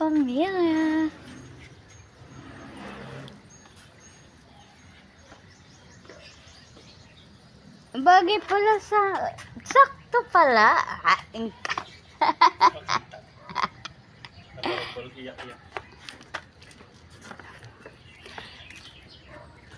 pamilya. Bagay pala sa... Sakto pala.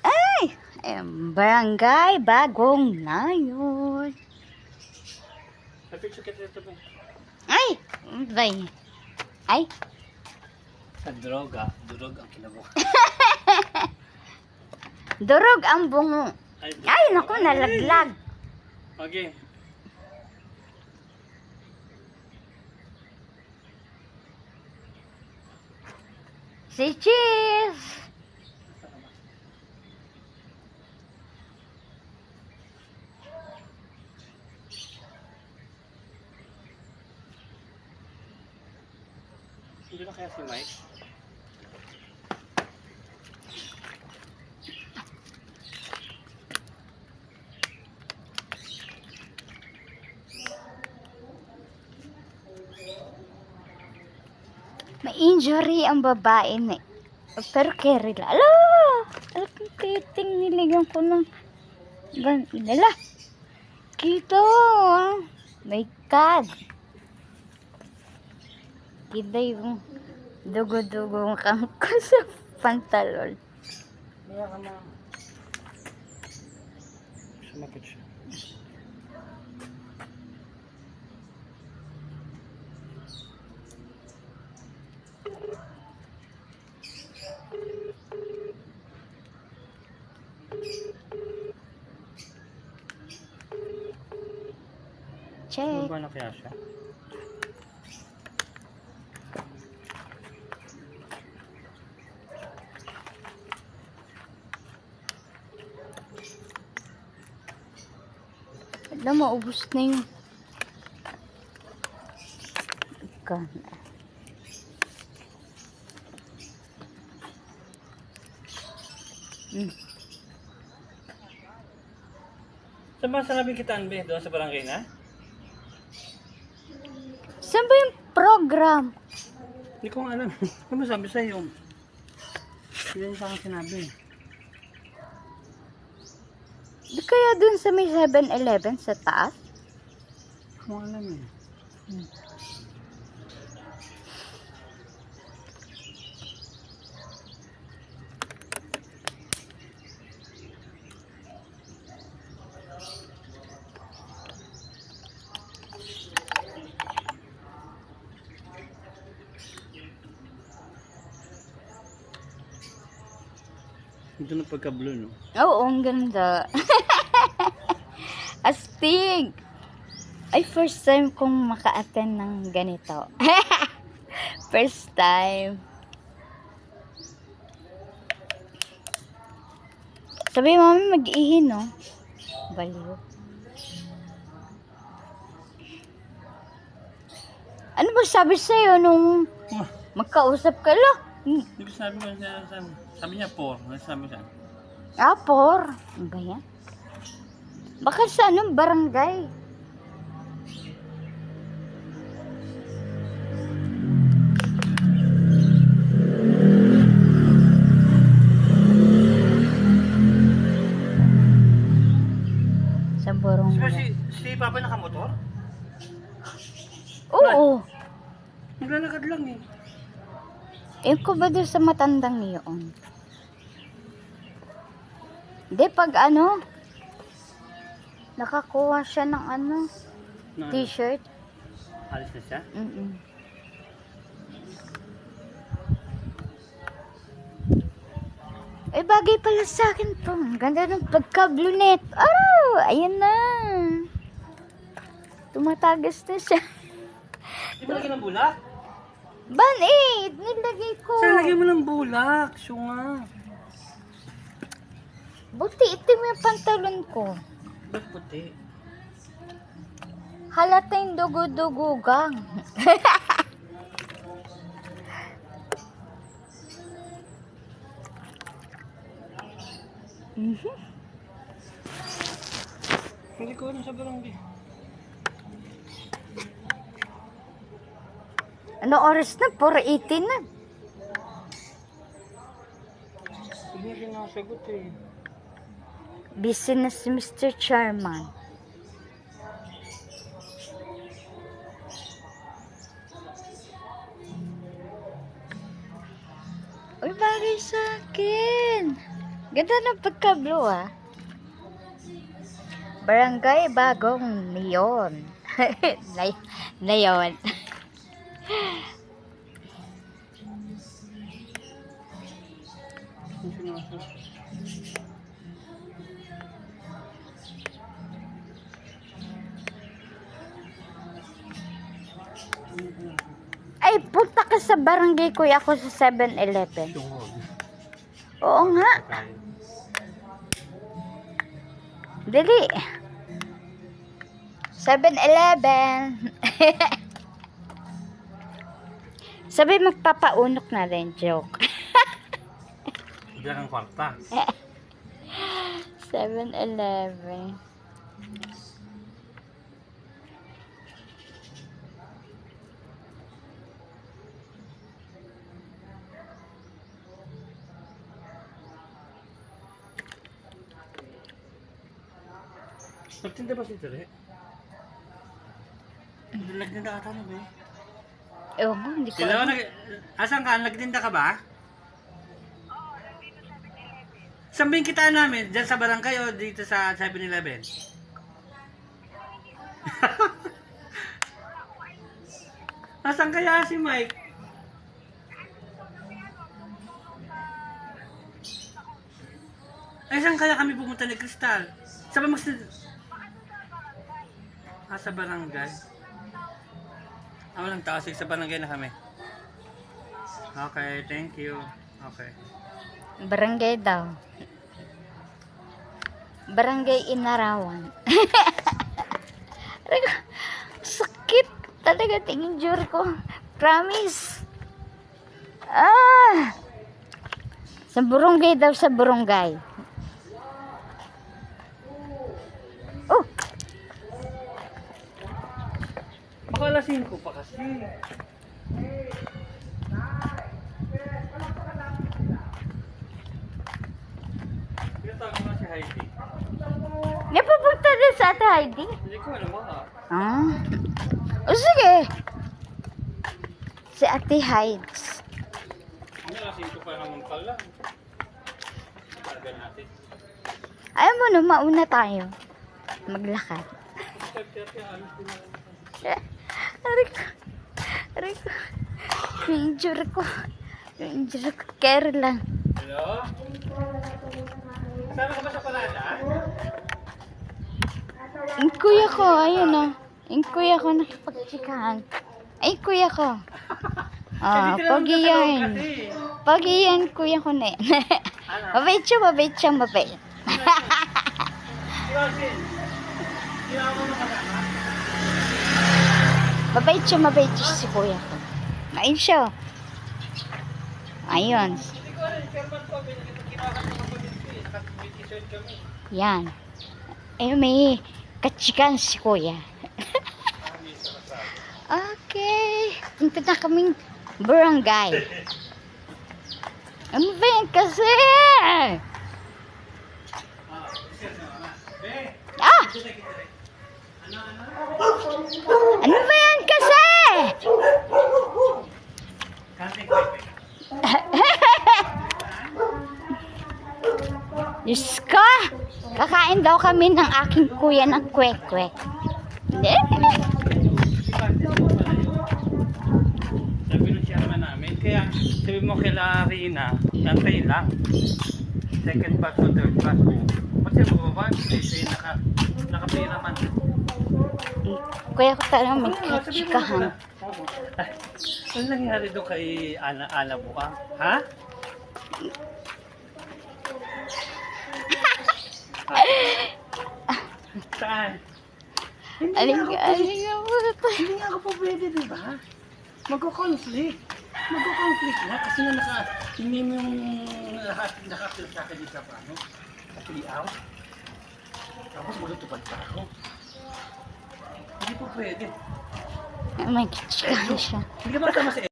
Ay! Barangay Bagong Nayon. Ay! Bay. Ay! Sa droga, durog ang kinabuhi. Durog ang bungo. Ay, naku, nalaglag. Okay. Si Cheese. Hindi na kaya si Mike? May injury ang babae na. Pero carry lang. Ala! Alam titing niligang ko ng ganila. Kita. My God. Kita yung dugo-dugo kang ko sa pantalon. Kaya ka na. Sumakit siya. Check. Ano na kaya siya? Alam mo, ubus na yung gana. Saan ba sanabi kita, Anbe? Doon sa barangay na? Saan ba yung program? Hindi ko alam. Ano ba sabi sa'yo? Hindi sa akin sinabi. Di kaya dun sa may 7-Eleven sa taas? Hindi ko alam eh. Ito na pagka-blue, no? Oo, ang ganda. Astig! Ay, first time kong maka-attend ng ganito. First time. Sabi mami, mag-ihi, no? Baliw. Ano ba sabi sa'yo nung magkausap ka lang? Hindi ko sabi ko sabi niya 4. Ano sabi siya? Ah, 4. Ano ba yan? Baka sa anong barangay? Sa borong. Si Papa nakamotor? Oo. Naglalakad lang eh. Eh, ko ba doon sa matandang yun? Hindi, pag ano, nakakuha siya ng ano, No, t-shirt. alis na siya? Eh, bagay pala sa akin to. Ang ganda ng pagka-blue net. Oh, ayan na. Tumatagas na siya. Di ba lagyan ng bulak? Ban nilagay ko. Saan lagyan mo ng bulak? Siyo nga. Buti itim yung pantalon ko. Ba't puti? Halata yung dugo-dugugang. Hindi ko alam sa barangay. Ano oras na? 4:18 na. Hindi niya sinasagot eh. Busy na si Mr. Chairman. Uy, bagay sa akin. Ganda ng pagka-blue ah. Barangay Bagong Neon. Neon. Hindi sinasagot. Ay, punta ka sa barangay kuya ako sa 7-Eleven. Tungod. Oo nga. Dali. 7-Eleven. Sabi magpapaunok na rin. Joke. Bilang ang kwarta. 7-Eleven. Nagtinda ba si Tere? Nagtinda ata na ba eh? Ewan mo, hindi ko Sila alam. asan ka? Nagtinda ka ba? Saan ba yung kitaan namin? Diyan sa barangay o dito sa 7-Eleven? Asan kaya si Mike? Ay, saan kaya kami pumunta ni Crystal? Saan ba sa barangay. Walang tao. Sige, sa barangay na kami. Okay, thank you. Okay. Barangay daw. Barangay Inarawan. Sakit talaga tingin jur ko. Promise. Ah! Sa barangay daw, sa barangay. Oh! Baka alas 5 pa kasi. Pinatawag mo na si Heidi. Napupunta din sa Ate Heidi? Hindi ko alam ha. Ah. O sige. Si Ate Heidi. Hindi, alas 5 pa naman pala. Tagal natin. Ayaw mo no, mauna tayo. Maglakad. Aray ko. Aray ko. Yung injury ko. Yung injury ko. Care lang. Hello? Kasama ka ba sa parada? Yung kuya ko, ayun o. Yung kuya ko nakipagtsikahan. Ay, kuya ko. Ah, pogi yan. Pogi yan, kuya ko na yan. Mabait siya, mabait siya, mabait. Mabait siya si kuya ko. Ayun siya. Ayun. Yan. Ayun, may katsikan si kuya. Okay. Punta na kaming barangay. Ano ba yan kasi? Ah! Ano ba yan kasi? Diyos ko! Kakain daw kami ng aking kuya ng kwek-kwek. Hindi. Sabi nung chairman namin, kaya sabi mo kila Rina, antay lang. Second batch o third batch. Kasi bubaba, kasi nakapira man. Kuya ko talaga may Sabi mo katsikahan. na. Ano nangyari doon kay Ana Buka? Ha? Saan? Aling mo. Hindi nga ako po pwede, di ba? Magko-conflict. Magko-conflict na kasi nga hindi mo yung nakakil sa akin sa paano. Nakiliaw. Tapos magtutupad pa ako. Hindi po pwede. May kitschkahan siya. Hindi ka ba tama si